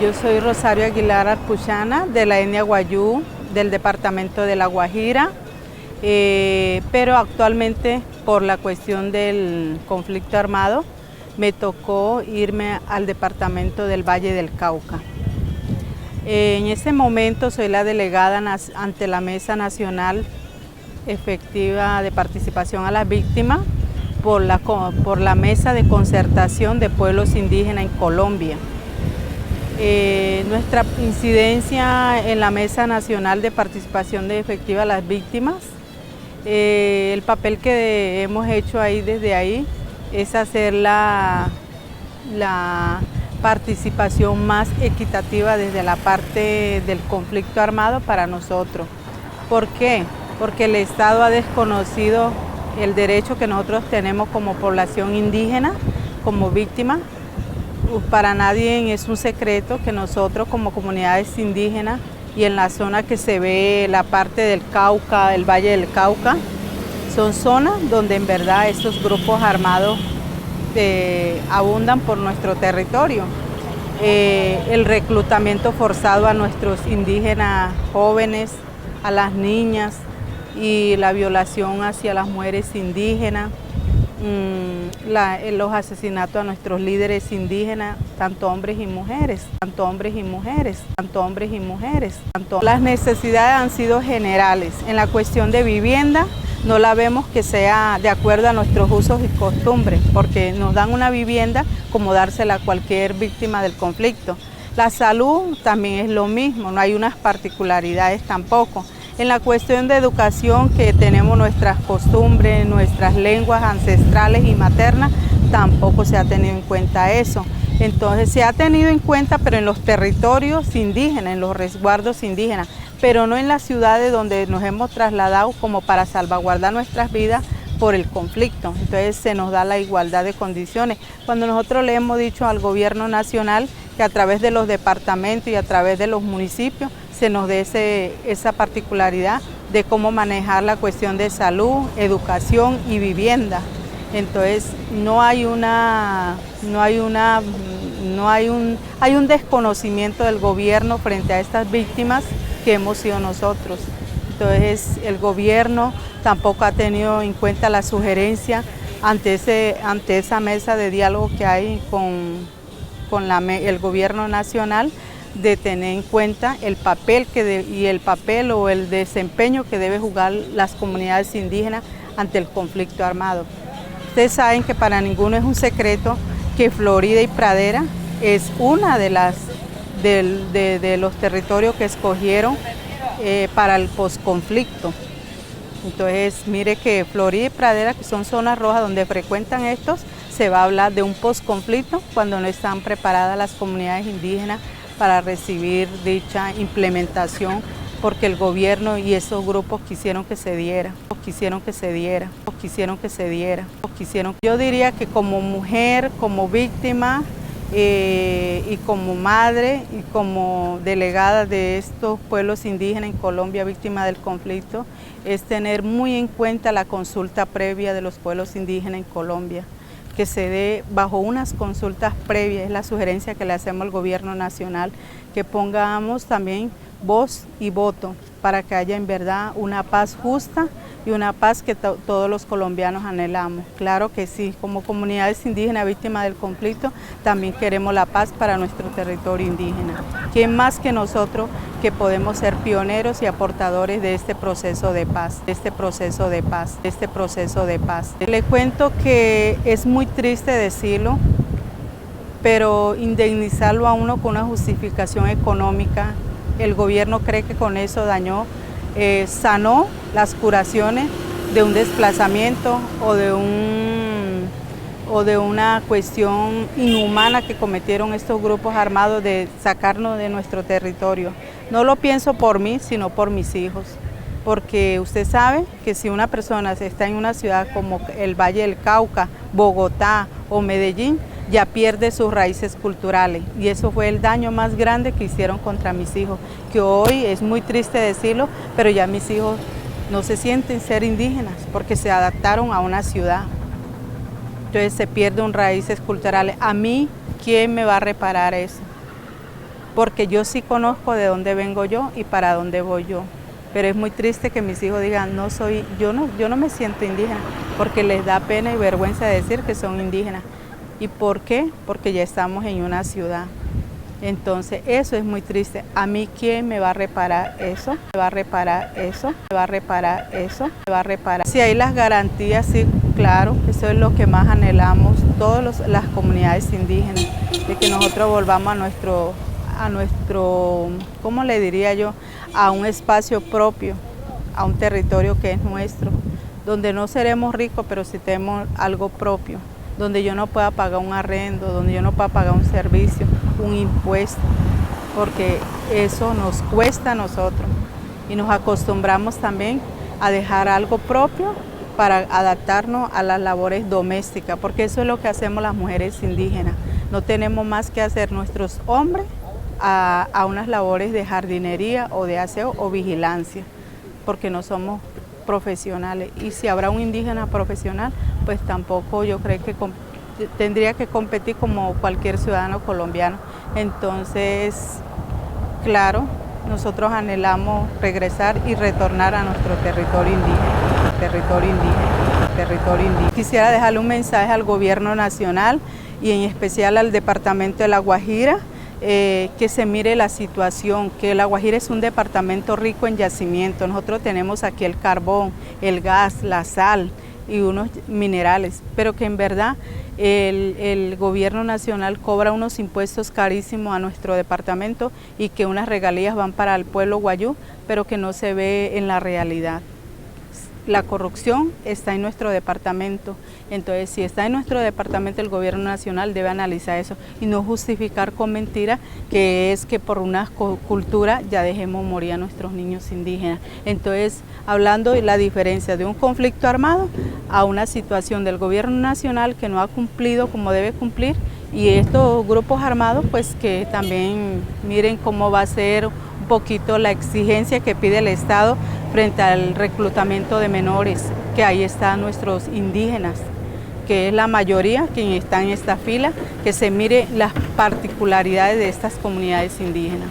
Yo soy Rosario Aguilar Arcuchana, de la etnia Wayuu, del departamento de La Guajira, pero actualmente por la cuestión del conflicto armado me tocó irme al departamento del Valle del Cauca. En este momento soy la delegada ante la Mesa Nacional Efectiva de Participación a las Víctimas por la Mesa de Concertación de Pueblos Indígenas en Colombia. Nuestra incidencia en la Mesa Nacional de Participación Efectiva a las Víctimas, el papel que hemos hecho ahí desde ahí es hacer la participación más equitativa desde la parte del conflicto armado para nosotros. ¿Por qué? Porque el Estado ha desconocido el derecho que nosotros tenemos como población indígena, como víctima. Para nadie es un secreto que nosotros como comunidades indígenas y en la zona que se ve, la parte del Cauca, el Valle del Cauca, son zonas donde en verdad estos grupos armados abundan por nuestro territorio. El reclutamiento forzado a nuestros indígenas jóvenes, a las niñas y la violación hacia las mujeres indígenas, los asesinatos a nuestros líderes indígenas, tanto hombres y mujeres, tanto hombres y mujeres, tanto hombres y mujeres. Las necesidades han sido generales. En la cuestión de vivienda, no la vemos que sea de acuerdo a nuestros usos y costumbres, porque nos dan una vivienda como dársela a cualquier víctima del conflicto. La salud también es lo mismo, no hay unas particularidades tampoco. En la cuestión de educación, que tenemos nuestras costumbres, nuestras lenguas ancestrales y maternas, tampoco se ha tenido en cuenta eso. Entonces se ha tenido en cuenta, pero en los territorios indígenas, en los resguardos indígenas, pero no en las ciudades donde nos hemos trasladado como para salvaguardar nuestras vidas por el conflicto. Entonces se nos da la igualdad de condiciones. Cuando nosotros le hemos dicho al gobierno nacional que a través de los departamentos y a través de los municipios se nos dé esa particularidad de cómo manejar la cuestión de salud, educación y vivienda. Entonces hay un desconocimiento del gobierno frente a estas víctimas que hemos sido nosotros. Entonces el gobierno tampoco ha tenido en cuenta la sugerencia ante esa mesa de diálogo que hay con el gobierno nacional, de tener en cuenta el papel o el desempeño que debe jugar las comunidades indígenas ante el conflicto armado. Ustedes saben que para ninguno es un secreto que Florida y Pradera es una de los territorios que escogieron para el posconflicto. Entonces, mire que Florida y Pradera, que son zonas rojas donde frecuentan estos, se va a hablar de un posconflicto cuando no están preparadas las comunidades indígenas para recibir dicha implementación, porque el gobierno y esos grupos quisieron que se diera. Yo diría que como mujer, como víctima y como madre y como delegada de estos pueblos indígenas en Colombia, víctima del conflicto, es tener muy en cuenta la consulta previa de los pueblos indígenas en Colombia, que se dé bajo unas consultas previas, es la sugerencia que le hacemos al gobierno nacional, que pongamos también voz y voto para que haya en verdad una paz justa y una paz que todos los colombianos anhelamos. Claro que sí, como comunidades indígenas víctimas del conflicto, también queremos la paz para nuestro territorio indígena. ¿Quién más que nosotros que podemos ser pioneros y aportadores de este proceso de paz, Le cuento que es muy triste decirlo, pero indemnizarlo a uno con una justificación económica, el gobierno cree que con eso sanó las curaciones de un desplazamiento o de una cuestión inhumana que cometieron estos grupos armados de sacarnos de nuestro territorio. No lo pienso por mí, sino por mis hijos, porque usted sabe que si una persona está en una ciudad como el Valle del Cauca, Bogotá o Medellín, ya pierde sus raíces culturales, y eso fue el daño más grande que hicieron contra mis hijos, que hoy es muy triste decirlo, pero ya mis hijos no se sienten ser indígenas porque se adaptaron a una ciudad. Entonces se pierden raíces culturales. A mí, ¿quién me va a reparar eso? porque yo sí conozco de dónde vengo yo y para dónde voy yo. Pero es muy triste que mis hijos digan, yo no me siento indígena, porque les da pena y vergüenza decir que son indígenas. ¿Y por qué? Porque ya estamos en una ciudad. Entonces eso es muy triste. ¿A mí quién me va a reparar eso? ¿Me va a reparar eso? ¿Me va a reparar eso? ¿Me va a reparar? Si hay las garantías, sí, claro, eso es lo que más anhelamos todas las comunidades indígenas, de que nosotros volvamos a nuestro, ¿cómo le diría yo? A un espacio propio, a un territorio que es nuestro, donde no seremos ricos, pero sí tenemos algo propio, donde yo no pueda pagar un arrendo, donde yo no pueda pagar un servicio, un impuesto, porque eso nos cuesta a nosotros y nos acostumbramos también a dejar algo propio para adaptarnos a las labores domésticas, porque eso es lo que hacemos las mujeres indígenas. No tenemos más que hacer nuestros hombres a unas labores de jardinería o de aseo o vigilancia, porque no somos profesionales. Y si habrá un indígena profesional, pues tampoco yo creo que tendría que competir como cualquier ciudadano colombiano. Entonces, claro, nosotros anhelamos regresar y retornar a nuestro territorio indígena. Quisiera dejarle un mensaje al gobierno nacional y en especial al departamento de La Guajira, que se mire la situación, que La Guajira es un departamento rico en yacimientos. Nosotros tenemos aquí el carbón, el gas, la sal y unos minerales, pero que en verdad el gobierno nacional cobra unos impuestos carísimos a nuestro departamento y que unas regalías van para el pueblo guayú, pero que no se ve en la realidad. La corrupción está en nuestro departamento, entonces si está en nuestro departamento el gobierno nacional debe analizar eso y no justificar con mentiras que es que por una cultura ya dejemos morir a nuestros niños indígenas. Entonces, hablando de la diferencia de un conflicto armado a una situación del gobierno nacional que no ha cumplido como debe cumplir, y estos grupos armados pues que también miren cómo va a ser un poquito la exigencia que pide el Estado frente al reclutamiento de menores, que ahí están nuestros indígenas, que es la mayoría quien está en esta fila, que se mire las particularidades de estas comunidades indígenas.